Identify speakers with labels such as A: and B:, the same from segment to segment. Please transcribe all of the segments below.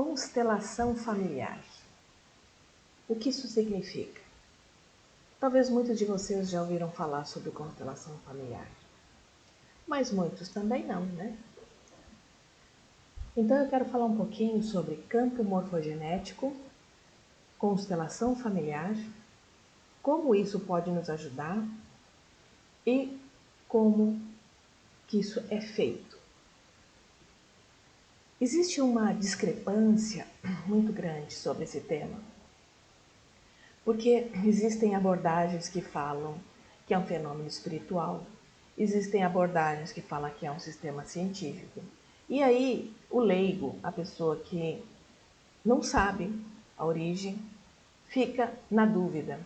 A: Constelação familiar. O que isso significa? Talvez muitos de vocês já ouviram falar sobre constelação familiar, mas muitos também não, né? Então eu quero falar um pouquinho sobre campo morfogenético, constelação familiar, como isso pode nos ajudar e como que isso é feito. Existe uma discrepância muito grande sobre esse tema, porque existem abordagens que falam que é um fenômeno espiritual, existem abordagens que falam que é um sistema científico, e aí o leigo, a pessoa que não sabe a origem, fica na dúvida.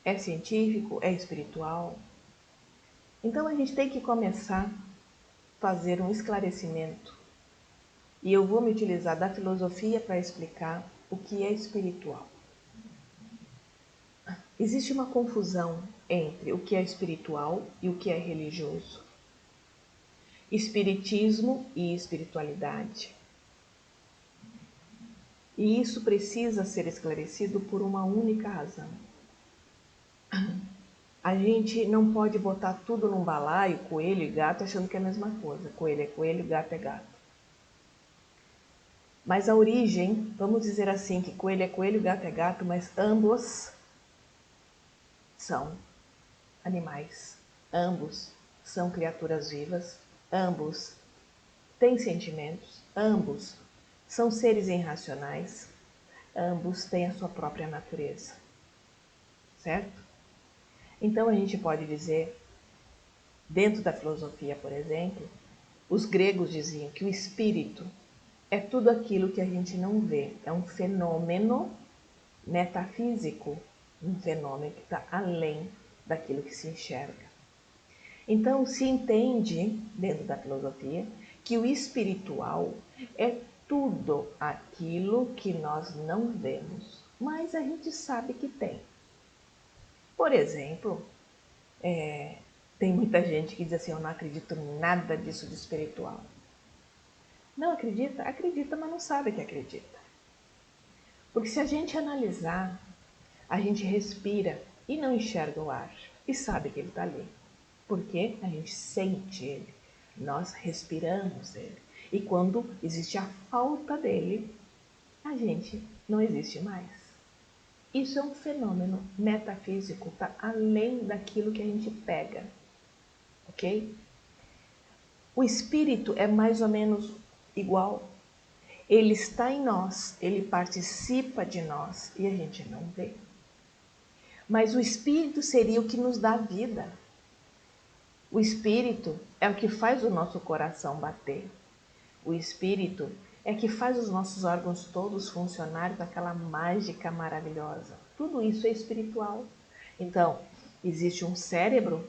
A: É científico? É espiritual? Então a gente tem que começar a fazer um esclarecimento. E eu vou me utilizar da filosofia para explicar o que é espiritual. Existe uma confusão entre o que é espiritual e o que é religioso. Espiritismo e espiritualidade. E isso precisa ser esclarecido por uma única razão. A gente não pode botar tudo num balaio, coelho e gato, achando que é a mesma coisa. Coelho é coelho, gato é gato. Mas a origem, vamos dizer assim, que coelho é coelho, gato é gato, mas ambos são animais. Ambos são criaturas vivas. Ambos têm sentimentos. Ambos são seres irracionais. Ambos têm a sua própria natureza. Certo? Então a gente pode dizer, dentro da filosofia, por exemplo, os gregos diziam que o espírito é tudo aquilo que a gente não vê, é um fenômeno metafísico, um fenômeno que está além daquilo que se enxerga. Então se entende, dentro da filosofia, que o espiritual é tudo aquilo que nós não vemos, mas a gente sabe que tem. Por exemplo, tem muita gente que diz assim, eu não acredito em nada disso de espiritual. Não acredita? Acredita, mas não sabe que acredita. Porque se a gente analisar, a gente respira e não enxerga o ar e sabe que ele está ali. Porque a gente sente ele, nós respiramos ele. E quando existe a falta dele, a gente não existe mais. Isso é um fenômeno metafísico, está além daquilo que a gente pega. Ok? O espírito é mais ou menos igual. Ele está em nós, ele participa de nós e a gente não vê. Mas o espírito seria o que nos dá vida. O espírito é o que faz o nosso coração bater. O espírito é que faz os nossos órgãos todos funcionarem com aquela mágica maravilhosa. Tudo isso é espiritual. Então, existe um cérebro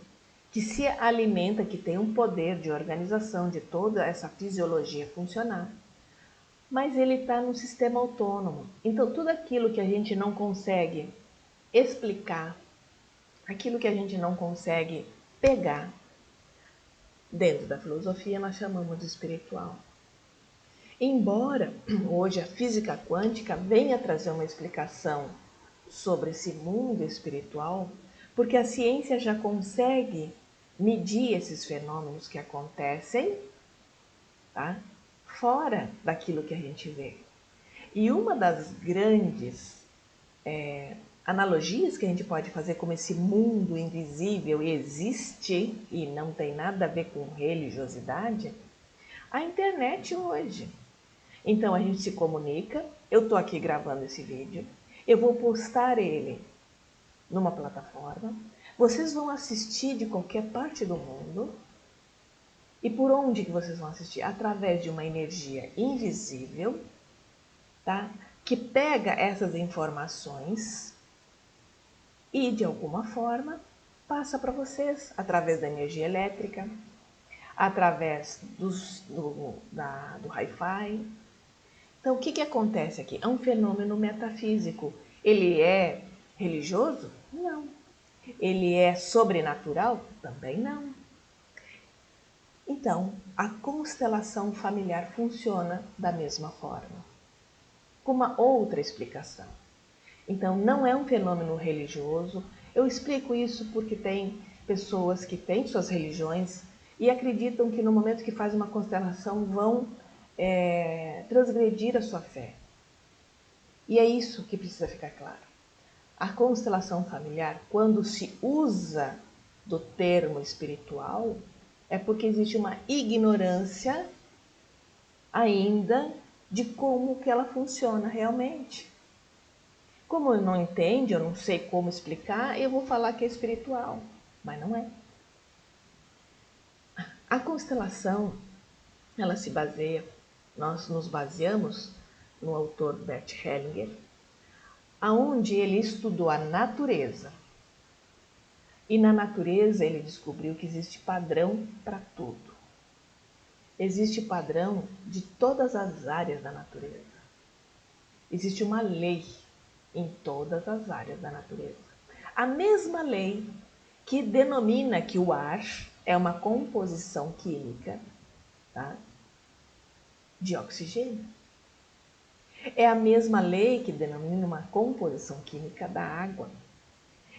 A: que se alimenta, que tem um poder de organização de toda essa fisiologia funcionar. Mas ele está num sistema autônomo. Então, tudo aquilo que a gente não consegue explicar, aquilo que a gente não consegue pegar, dentro da filosofia nós chamamos de espiritual. Embora hoje a física quântica venha trazer uma explicação sobre esse mundo espiritual, porque a ciência já consegue medir esses fenômenos que acontecem, tá? Fora daquilo que a gente vê. E uma das grandes analogias que a gente pode fazer como esse mundo invisível existe e não tem nada a ver com religiosidade, a internet hoje. Então a gente se comunica, eu estou aqui gravando esse vídeo, eu vou postar ele numa plataforma, vocês vão assistir de qualquer parte do mundo. E por onde que vocês vão assistir? Através de uma energia invisível, tá? Que pega essas informações e de alguma forma passa para vocês através da energia elétrica, através do Wi-Fi. Então o que acontece aqui? É um fenômeno metafísico. Ele é religioso? Não. Ele é sobrenatural? Também não. Então, a constelação familiar funciona da mesma forma. com uma outra explicação. Então, não é um fenômeno religioso. Eu explico isso porque tem pessoas que têm suas religiões e acreditam que no momento que fazem uma constelação vão transgredir a sua fé. E é isso que precisa ficar claro. A constelação familiar, quando se usa do termo espiritual, é porque existe uma ignorância ainda de como que ela funciona realmente. Como eu não entendo, eu não sei como explicar, eu vou falar que é espiritual, mas não é. A constelação, ela se baseia, nós nos baseamos no autor Bert Hellinger, aonde ele estudou a natureza. E na natureza ele descobriu que existe padrão para tudo. Existe padrão de todas as áreas da natureza. Existe uma lei em todas as áreas da natureza. A mesma lei que denomina que o ar é uma composição química, tá, de oxigênio. É a mesma lei que denomina uma composição química da água.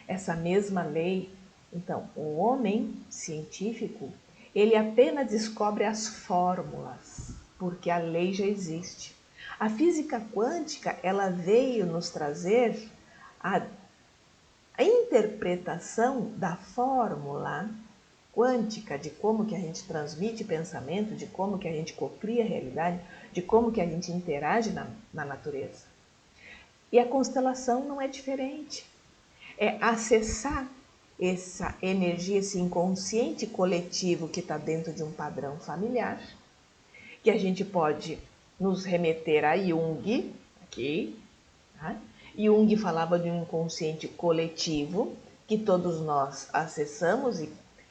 A: Essa mesma lei, então, o homem científico, ele apenas descobre as fórmulas, porque a lei já existe. A física quântica, ela veio nos trazer a interpretação da fórmula quântica, de como que a gente transmite pensamento, de como que a gente cocria a realidade, de como que a gente interage na natureza. E a constelação não é diferente. É acessar essa energia, esse inconsciente coletivo que está dentro de um padrão familiar, que a gente pode nos remeter a Jung, aqui, tá? Jung falava de um inconsciente coletivo que todos nós acessamos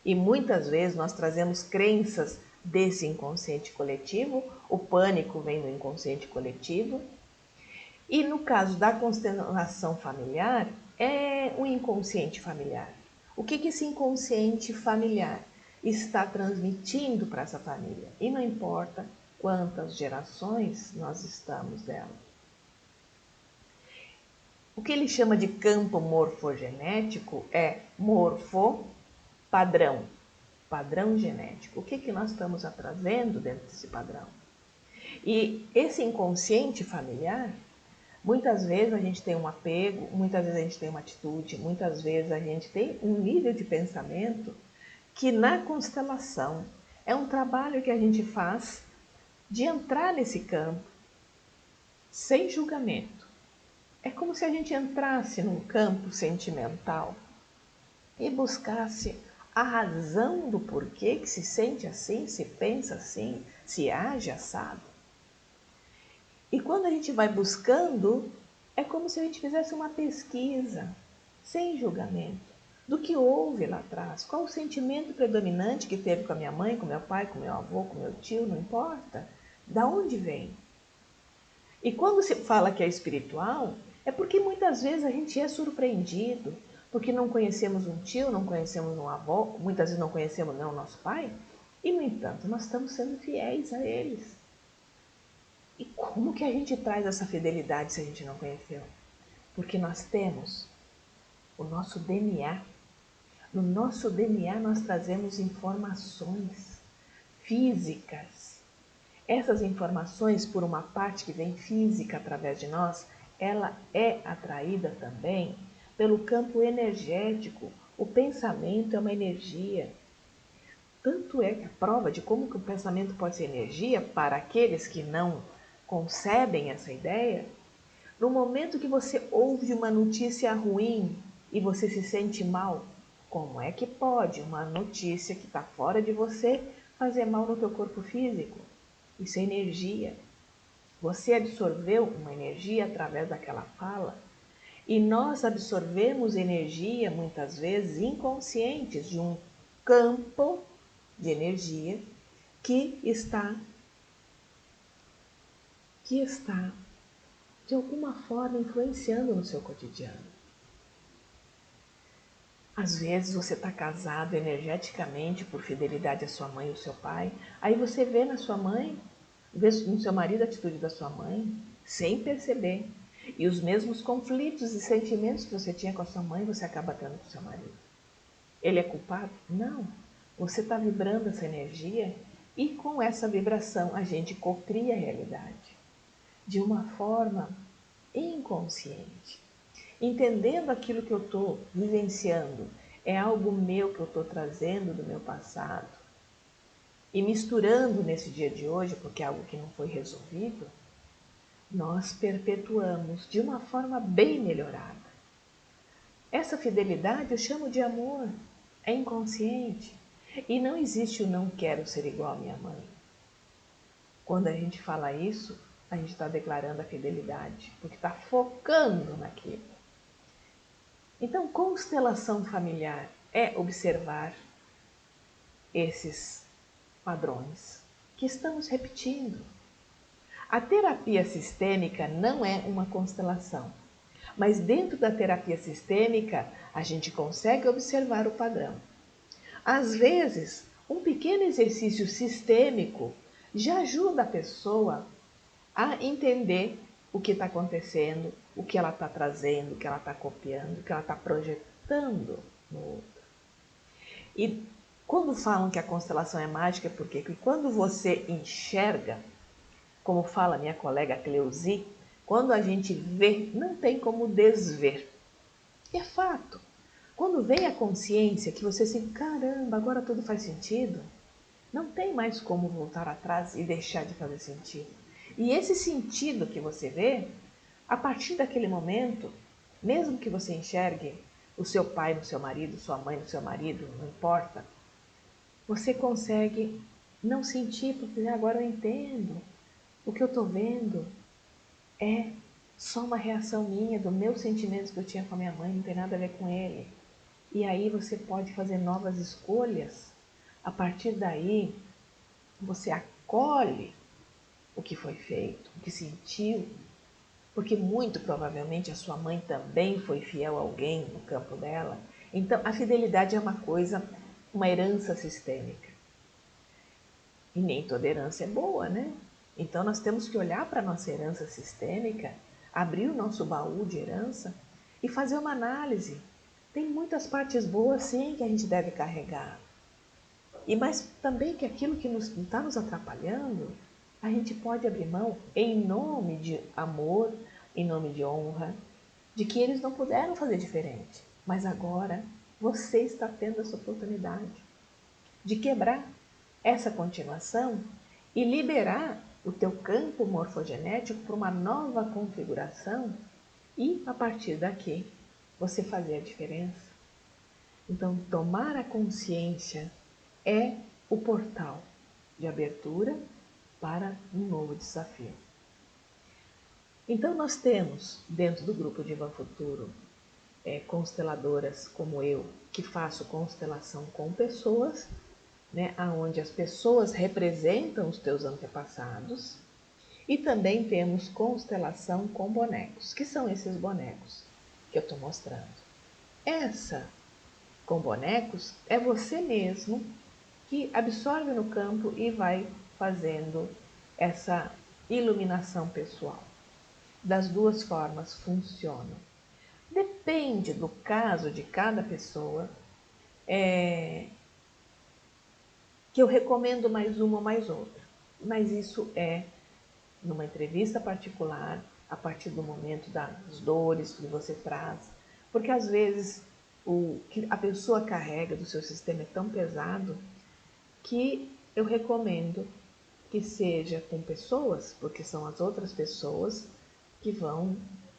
A: e muitas vezes nós trazemos crenças desse inconsciente coletivo, o pânico vem do inconsciente coletivo. E no caso da constelação familiar, é um inconsciente familiar. O que esse inconsciente familiar está transmitindo para essa família? E não importa quantas gerações nós estamos dela. O que ele chama de campo morfogenético é padrão, padrão genético. O que nós estamos trazendo dentro desse padrão? E esse inconsciente familiar, muitas vezes a gente tem um apego, muitas vezes a gente tem uma atitude, muitas vezes a gente tem um nível de pensamento que na constelação é um trabalho que a gente faz de entrar nesse campo sem julgamento. É como se a gente entrasse num campo sentimental e buscasse a razão do porquê que se sente assim, se pensa assim, se age assado. E quando a gente vai buscando, é como se a gente fizesse uma pesquisa, sem julgamento, do que houve lá atrás, qual o sentimento predominante que teve com a minha mãe, com meu pai, com meu avô, com meu tio, não importa, da onde vem. E quando se fala que é espiritual, é porque muitas vezes a gente é surpreendido, porque não conhecemos um tio, não conhecemos um avô, muitas vezes não conhecemos nem o nosso pai, e no entanto nós estamos sendo fiéis a eles. E como que a gente traz essa fidelidade se a gente não conheceu? Porque nós temos o nosso DNA. No nosso DNA nós trazemos informações físicas. Essas informações, por uma parte que vem física através de nós, ela é atraída também pelo campo energético. O pensamento é uma energia. Tanto é que a prova de como que o pensamento pode ser energia para aqueles que não concebem essa ideia, no momento que você ouve uma notícia ruim e você se sente mal, como é que pode uma notícia que está fora de você fazer mal no teu corpo físico? Isso é energia. Você absorveu uma energia através daquela fala e nós absorvemos energia muitas vezes inconscientes de um campo de energia que está de alguma forma influenciando no seu cotidiano. Às vezes você está casado energeticamente por fidelidade à sua mãe ou seu pai, aí você vê na sua mãe, vê no seu marido a atitude da sua mãe, sem perceber. E os mesmos conflitos e sentimentos que você tinha com a sua mãe, você acaba tendo com o seu marido. Ele é culpado? Não. Você está vibrando essa energia e com essa vibração a gente cocria a realidade de uma forma inconsciente. Entendendo aquilo que eu estou vivenciando, é algo meu que eu estou trazendo do meu passado e misturando nesse dia de hoje, porque é algo que não foi resolvido, nós perpetuamos de uma forma bem melhorada. Essa fidelidade eu chamo de amor, é inconsciente. E não existe o não quero ser igual à minha mãe. Quando a gente fala isso, a gente está declarando a fidelidade, porque está focando naquilo. Então, constelação familiar é observar esses padrões que estamos repetindo. A terapia sistêmica não é uma constelação, mas dentro da terapia sistêmica a gente consegue observar o padrão. Às vezes, um pequeno exercício sistêmico já ajuda a pessoa a entender o que está acontecendo, o que ela está trazendo, o que ela está copiando, o que ela está projetando no outro. E quando falam que a constelação é mágica, é porque quando você enxerga, como fala minha colega Cleusi, quando a gente vê, não tem como desver. E é fato. Quando vem a consciência que você se caramba, agora tudo faz sentido, não tem mais como voltar atrás e deixar de fazer sentido. E esse sentido que você vê, a partir daquele momento, mesmo que você enxergue o seu pai no seu marido, sua mãe no seu marido, não importa, você consegue não sentir, porque agora eu entendo. O que eu estou vendo é só uma reação minha, dos meus sentimentos que eu tinha com a minha mãe, não tem nada a ver com ele. E aí você pode fazer novas escolhas. A partir daí, você acolhe o que foi feito, o que sentiu, porque muito provavelmente a sua mãe também foi fiel a alguém no campo dela. Então, a fidelidade é uma coisa, uma herança sistêmica. E nem toda herança é boa, né? Então, nós temos que olhar para a nossa herança sistêmica, abrir o nosso baú de herança e fazer uma análise. Tem muitas partes boas, sim, que a gente deve carregar. Mas também que aquilo que está nos atrapalhando, a gente pode abrir mão em nome de amor, em nome de honra, de que eles não puderam fazer diferente. Mas agora você está tendo essa oportunidade de quebrar essa continuação e liberar o teu campo morfogenético para uma nova configuração e, a partir daqui, você fazer a diferença. Então, tomar a consciência é o portal de abertura para um novo desafio. Então, nós temos, dentro do grupo Diva Futuro, consteladoras como eu, que faço constelação com pessoas, né, onde as pessoas representam os teus antepassados, e também temos constelação com bonecos, que são esses bonecos que eu estou mostrando. Essa com bonecos é você mesmo que absorve no campo e vai fazendo essa iluminação pessoal. Das duas formas funcionam. Depende do caso de cada pessoa, que eu recomendo mais uma ou mais outra. Mas isso é numa entrevista particular, a partir do momento das dores que você traz, porque às vezes o que a pessoa carrega do seu sistema é tão pesado que eu recomendo que seja com pessoas, porque são as outras pessoas que vão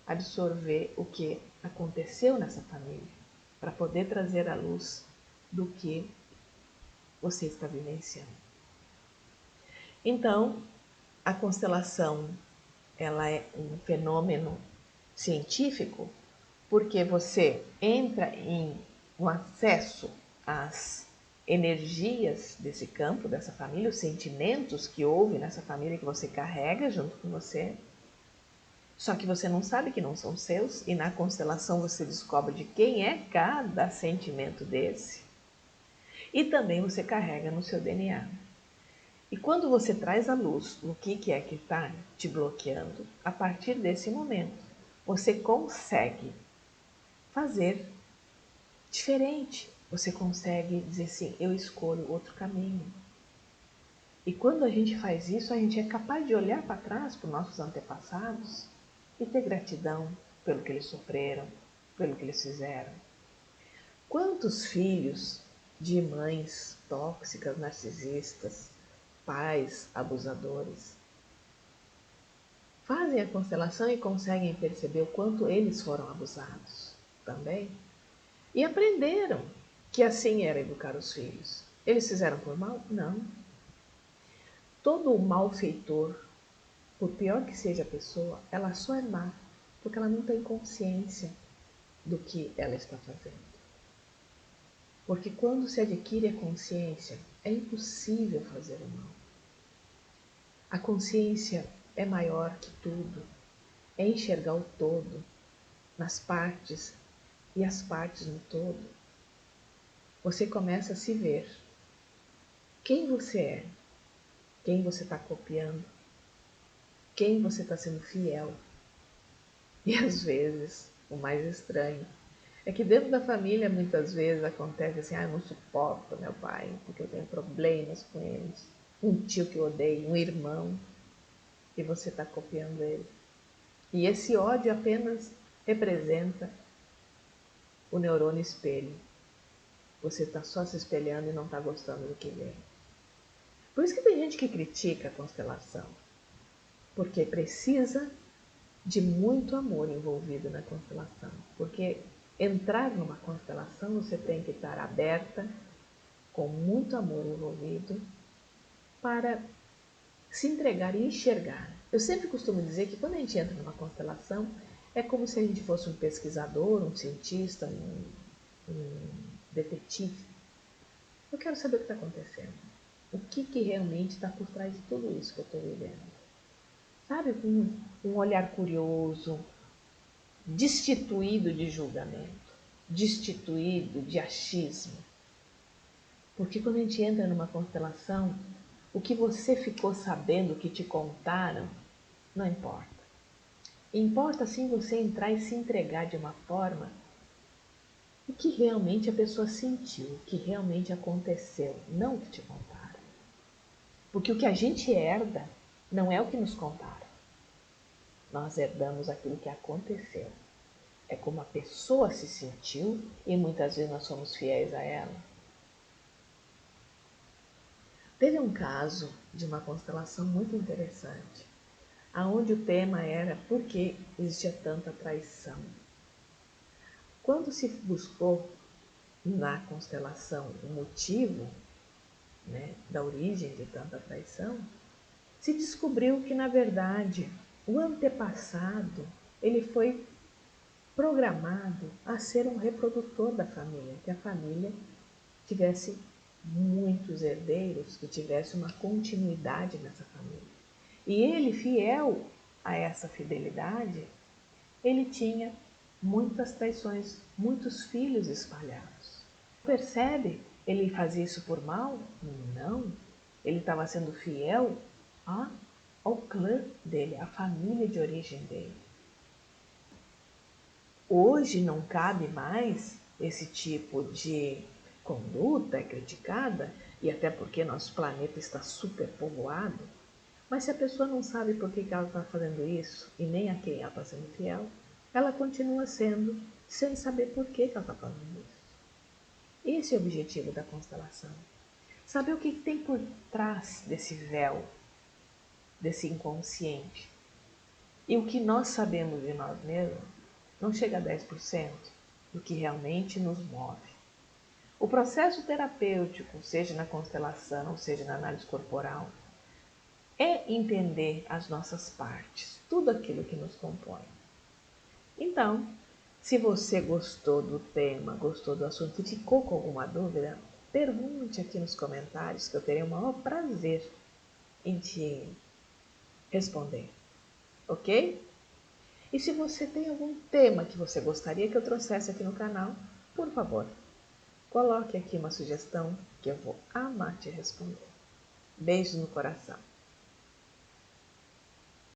A: absorver o que aconteceu nessa família, para poder trazer à luz do que você está vivenciando. Então, a constelação, ela é um fenômeno científico porque você entra em um acesso às energias desse campo, dessa família, os sentimentos que houve nessa família que você carrega junto com você, só que você não sabe que não são seus, e na constelação você descobre de quem é cada sentimento desse, e também você carrega no seu DNA. E quando você traz a luz no que é que está te bloqueando, a partir desse momento, você consegue fazer diferente. Você consegue dizer assim, eu escolho outro caminho. E quando a gente faz isso, a gente é capaz de olhar para trás, para os nossos antepassados, e ter gratidão pelo que eles sofreram, pelo que eles fizeram. Quantos filhos de mães tóxicas, narcisistas, pais abusadores, fazem a constelação e conseguem perceber o quanto eles foram abusados também? E aprenderam que assim era educar os filhos. Eles fizeram por mal? Não. Todo o malfeitor, por pior que seja a pessoa, ela só é má porque ela não tem consciência do que ela está fazendo. Porque quando se adquire a consciência, é impossível fazer o mal. A consciência é maior que tudo, é enxergar o todo, nas partes e as partes no todo. Você começa a se ver. Quem você é? Quem você está copiando? Quem você está sendo fiel? E às vezes, o mais estranho, é que dentro da família muitas vezes acontece assim, eu não suporto meu pai, porque eu tenho problemas com eles. Um tio que eu odeio, um irmão, e você está copiando ele. E esse ódio apenas representa o neurônio espelho. Você está só se espelhando e não está gostando do que vê. Por isso que tem gente que critica a constelação, porque precisa de muito amor envolvido na constelação. Porque entrar numa constelação você tem que estar aberta, com muito amor envolvido, para se entregar e enxergar. Eu sempre costumo dizer que quando a gente entra numa constelação, é como se a gente fosse um pesquisador, um cientista, um detetive. Eu quero saber o que está acontecendo. O que realmente está por trás de tudo isso que eu estou vivendo. Sabe, com um olhar curioso, destituído de julgamento, destituído de achismo. Porque quando a gente entra numa constelação, o que você ficou sabendo, o que te contaram, não importa. Importa sim você entrar e se entregar de uma forma o que realmente a pessoa sentiu, o que realmente aconteceu, não o que te contaram. Porque o que a gente herda não é o que nos contaram. Nós herdamos aquilo que aconteceu. É como a pessoa se sentiu e muitas vezes nós somos fiéis a ela. Teve um caso de uma constelação muito interessante, aonde o tema era por que existia tanta traição. Quando se buscou na constelação o motivo, da origem de tanta traição, se descobriu que, na verdade, o antepassado ele foi programado a ser um reprodutor da família, que a família tivesse muitos herdeiros, que tivesse uma continuidade nessa família. E ele, fiel a essa fidelidade, ele tinha muitas traições, muitos filhos espalhados. Percebe? Ele fazia isso por mal? Não. Ele estava sendo fiel ao clã dele, à família de origem dele. Hoje não cabe mais esse tipo de conduta, é criticada, e até porque nosso planeta está super povoado. Mas se a pessoa não sabe por que ela está fazendo isso e nem a quem ela está sendo fiel, ela continua sendo sem saber por que ela está fazendo isso. Esse é o objetivo da constelação. Saber o que tem por trás desse véu, desse inconsciente. E o que nós sabemos de nós mesmos não chega a 10% do que realmente nos move. O processo terapêutico, seja na constelação, seja na análise corporal, é entender as nossas partes, tudo aquilo que nos compõe. Então, se você gostou do tema, gostou do assunto e ficou com alguma dúvida, pergunte aqui nos comentários que eu terei o maior prazer em te responder, ok? E se você tem algum tema que você gostaria que eu trouxesse aqui no canal, por favor, coloque aqui uma sugestão que eu vou amar te responder. Beijos no coração.